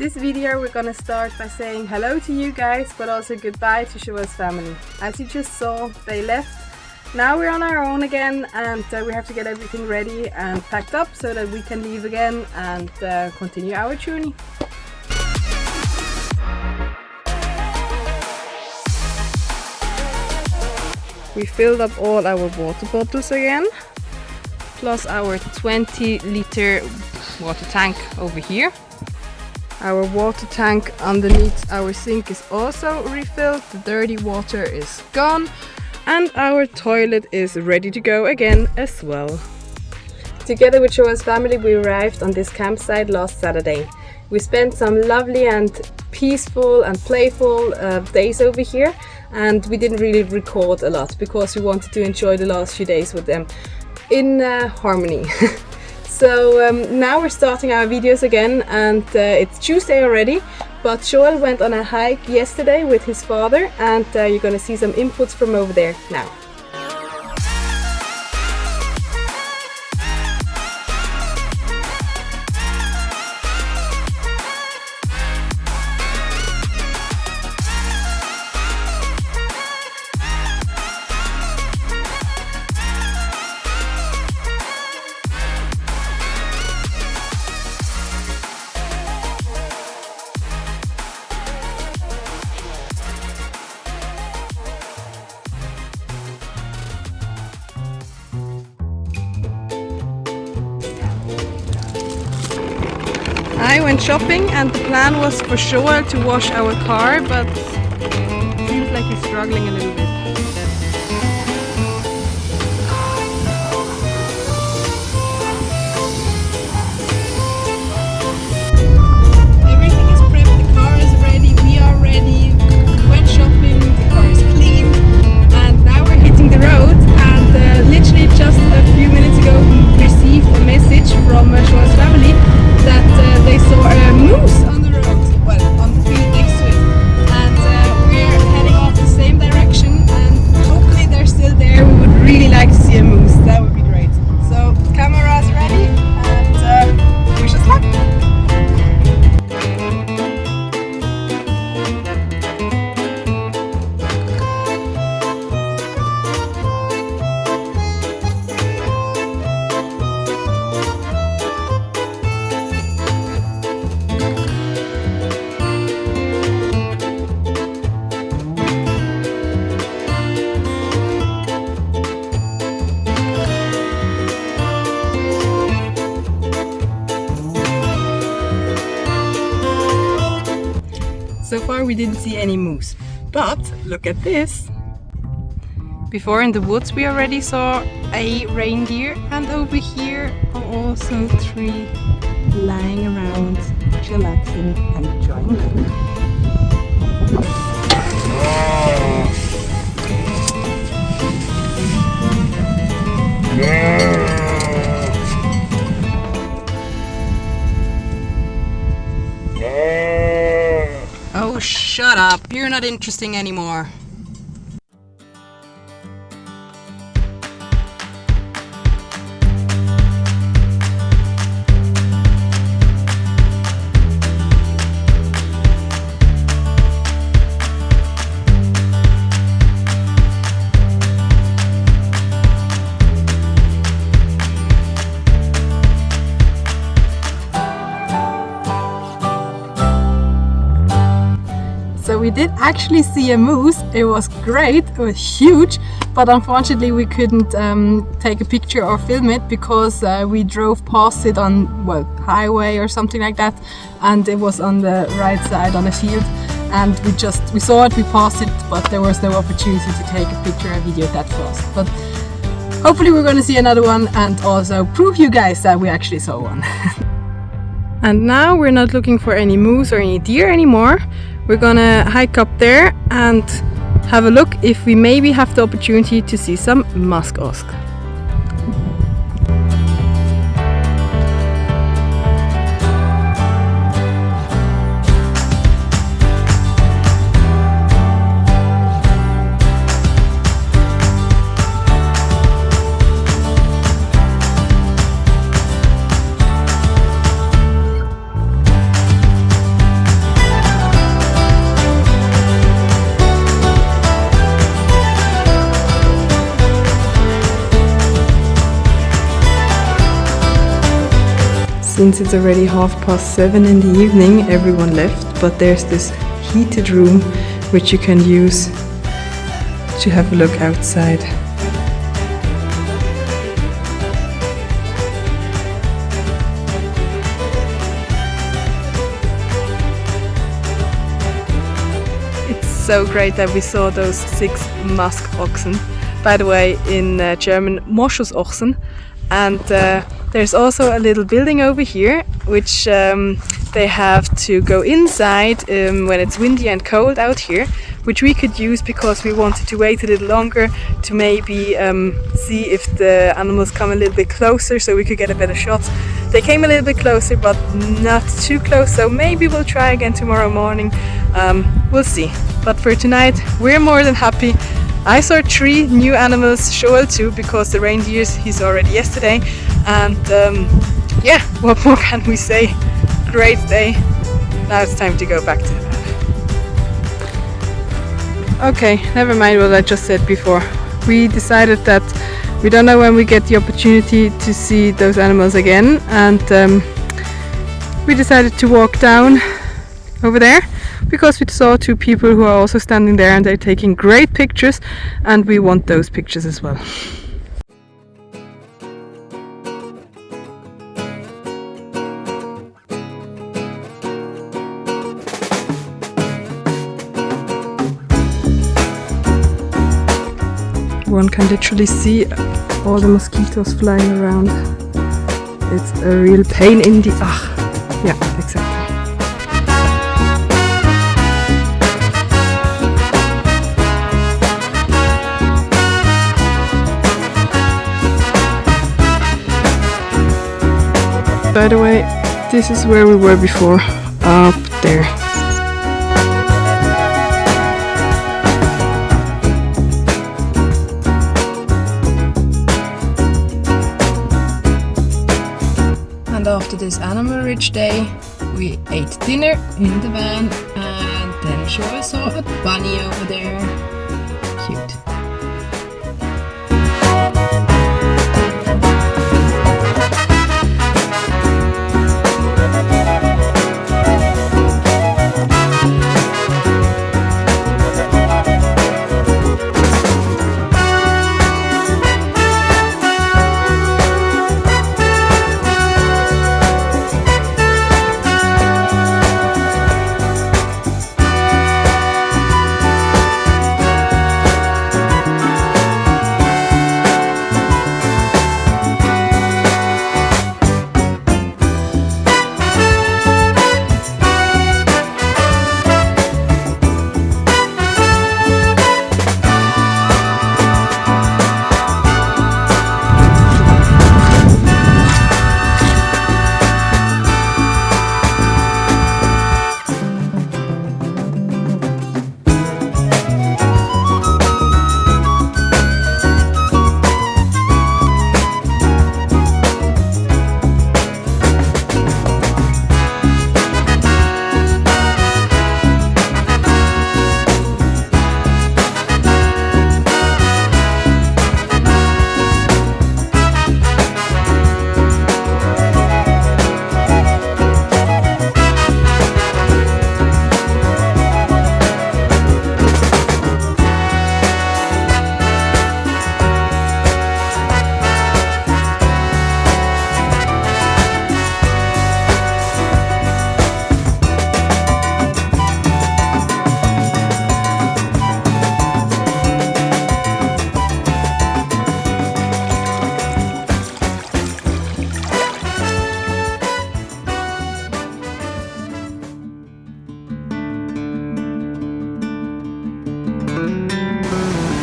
This video we're gonna start by saying hello to you guys, but also goodbye to Shoa's family. As you just saw, they left. Now we're on our own again, and we have to get everything ready and packed up so that we can leave again and continue our journey. We filled up all our water bottles again, plus our 20-liter water tank over here. Our water tank underneath our sink is also refilled, the dirty water is gone, and our toilet is ready to go again as well. Together with Shoa's family we arrived on this campsite last Saturday. We spent some lovely and peaceful and playful days over here, and we didn't really record a lot because we wanted to enjoy the last few days with them in harmony. So now we're starting our videos again, and it's Tuesday already, but Shoa went on a hike yesterday with his father, and you're gonna see some inputs from over there now. I went shopping, and the plan was for Shoa to wash our car, but it seems like he's struggling a little bit. Everything is prepped, the car is ready, we are ready, we went shopping, the car is clean, and now we're hitting the road. And literally just a few minutes ago we received a message from Shoa's family that they saw a moose on the road, well, on the field next to it, and we're heading off the same direction, and hopefully they're still there. We would really like to see a moose, that would be great. So cameras ready, and wish us luck! So far we didn't see any moose, but look at this! Before in the woods we already saw a reindeer, and over here are also 3 lying around, chillaxing and enjoying life. Oh, shut up! You're not interesting anymore. So we did actually see a moose. It was great, it was huge, but unfortunately we couldn't take a picture or film it because we drove past it on, well, highway or something like that, and it was on the right side on a field, and we saw it, we passed it, but there was no opportunity to take a picture and video that fast. But hopefully we're going to see another one and also prove you guys that we actually saw one. And now we're not looking for any moose or any deer anymore. We're gonna hike up there and have a look if we maybe have the opportunity to see some musk. Since it's already 7:30 in the evening, everyone left, but there's this heated room which you can use to have a look outside. It's so great that we saw those 6 musk oxen. By the way, in German, Moschusochsen. And there's also a little building over here, which they have to go inside when it's windy and cold out here, which we could use because we wanted to wait a little longer to maybe see if the animals come a little bit closer so we could get a better shot. They came a little bit closer, but not too close, so maybe we'll try again tomorrow morning. We'll see. But for tonight, we're more than happy. I saw 3 new animals, Joel too, because the reindeers he saw already yesterday. And yeah, what more can we say? Great day. Now it's time to go back to the van. Okay, never mind what I just said before. We decided that we don't know when we get the opportunity to see those animals again, and we decided to walk down over there because we saw 2 people who are also standing there and they're taking great pictures, and we want those pictures as well. One can literally see all the mosquitoes flying around. It's a real pain in the... yeah, exactly. By the way, this is where we were before, up there. And after this animal-rich day, we ate dinner in the van, and then Joel saw a bunny over there. Cute.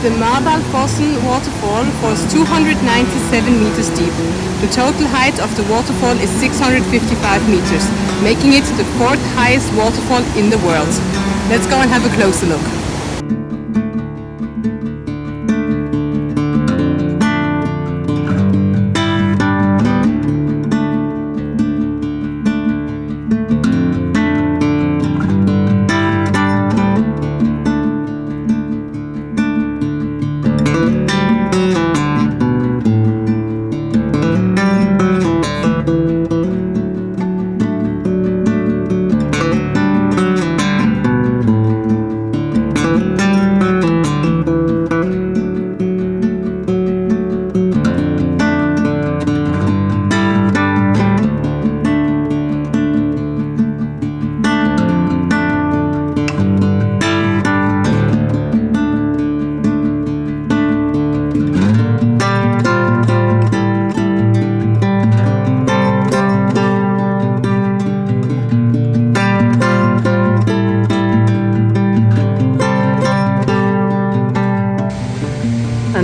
The Mardalsfossen waterfall falls 297 meters deep. The total height of the waterfall is 655 meters, making it the 4th highest waterfall in the world. Let's go and have a closer look.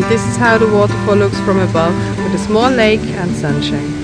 this is how the waterfall looks from above, with a small lake and sunshine.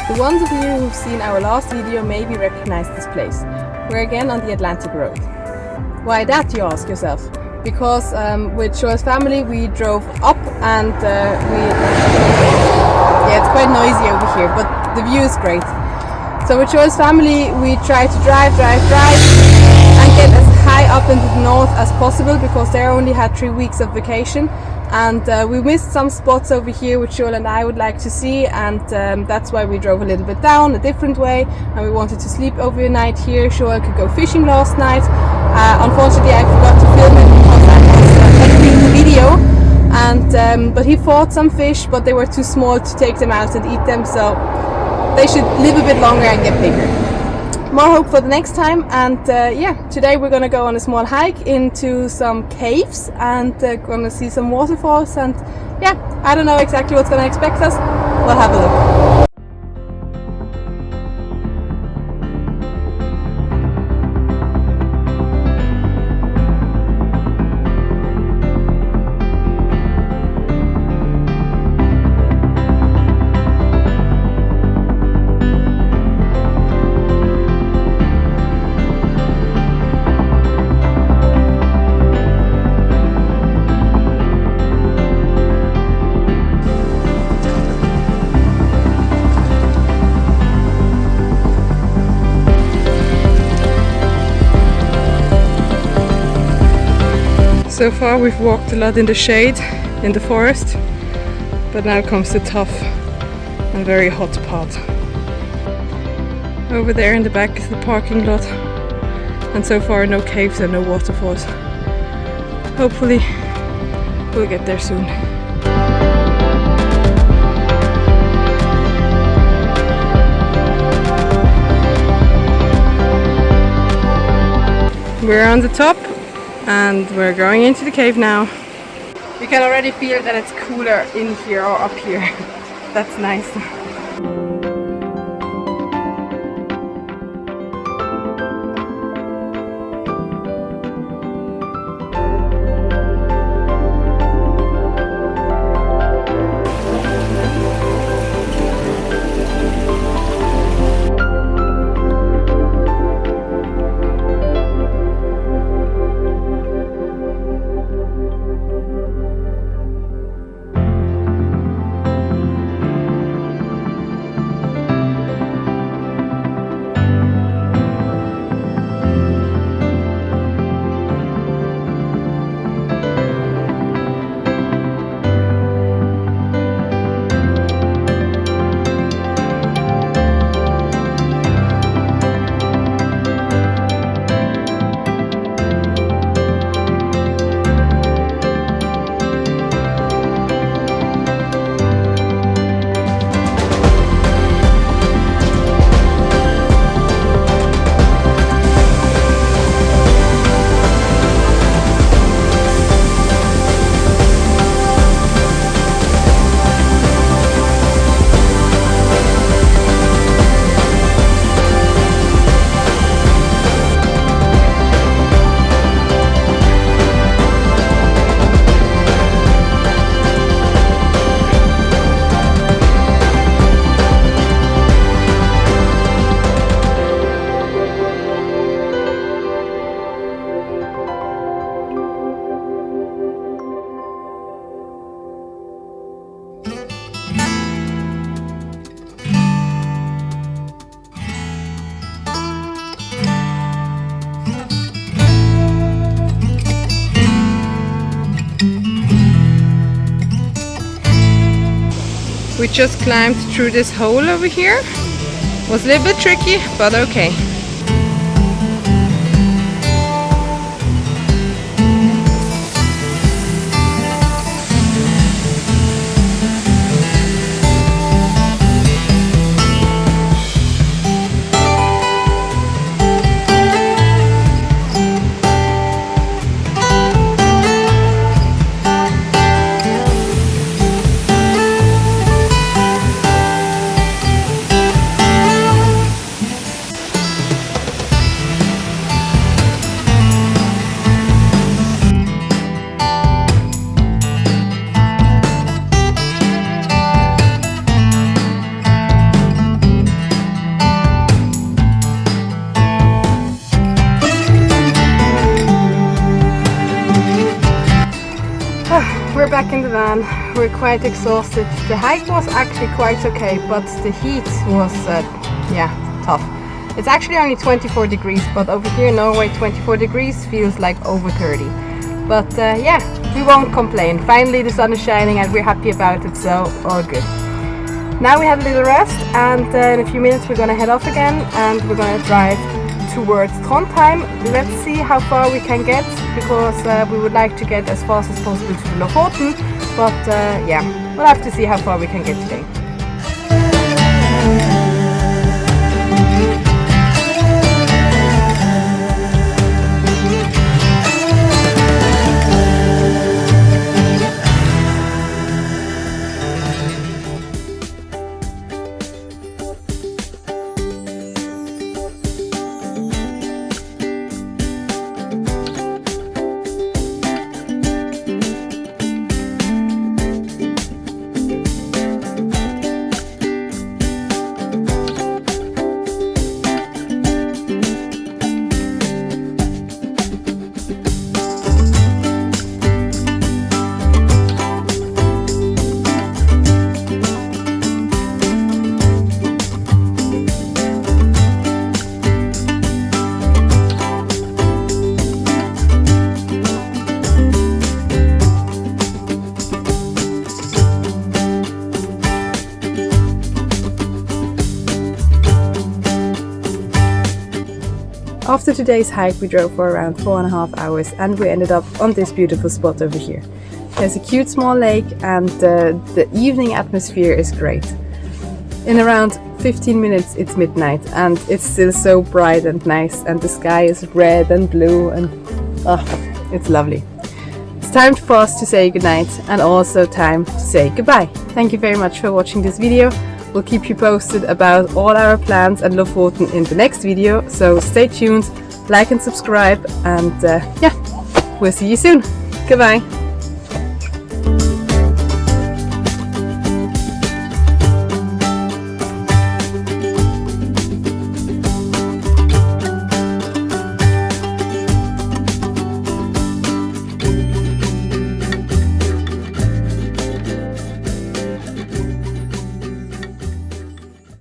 The ones of you who've seen our last video maybe recognize this place. We're again on the Atlantic Road. Why that, you ask yourself? Because with Shoa's family we drove up and it's quite noisy over here, but the view is great. So with Shoa's family we try to drive and get as high up into the north as possible, because they only had 3 weeks of vacation, and we missed some spots over here which Shoa and I would like to see, and that's why we drove a little bit down a different way, and we wanted to sleep overnight here. Shoa could go fishing last night. Unfortunately I forgot to film it because I was editing the video, and but he fought some fish, but they were too small to take them out and eat them, so they should live a bit longer and get bigger. More hope for the next time, and yeah, today we're gonna go on a small hike into some caves and gonna see some waterfalls, and yeah, I don't know exactly what's gonna expect us. We'll have a look. So far we've walked a lot in the shade, in the forest, but now comes the tough and very hot part. Over there in the back is the parking lot, and so far no caves and no waterfalls. Hopefully we'll get there soon. We're on the top and we're going into the cave now. You can already feel that it's cooler in here or up here. That's nice. We just climbed through this hole over here. Was a little bit tricky, but okay. We're back in the van. We're quite exhausted. The hike was actually quite okay, but the heat was tough. It's actually only 24 degrees, but over here in Norway 24 degrees feels like over 30. But we won't complain. Finally the sun is shining and we're happy about it, so all good. Now we have a little rest, and in a few minutes we're gonna head off again and we're gonna drive towards Trondheim. Let's see how far we can get, because we would like to get as fast as possible to Lofoten, but we'll have to see how far we can get today. After today's hike we drove for around 4.5 hours and we ended up on this beautiful spot over here. There's a cute small lake and the evening atmosphere is great. In around 15 minutes it's midnight and it's still so bright and nice, and the sky is red and blue and it's lovely. It's time for us to say goodnight and also time to say goodbye. Thank you very much for watching this video. We'll keep you posted about all our plans at Lofoten in the next video, so stay tuned, like and subscribe, and yeah, we'll see you soon. Goodbye.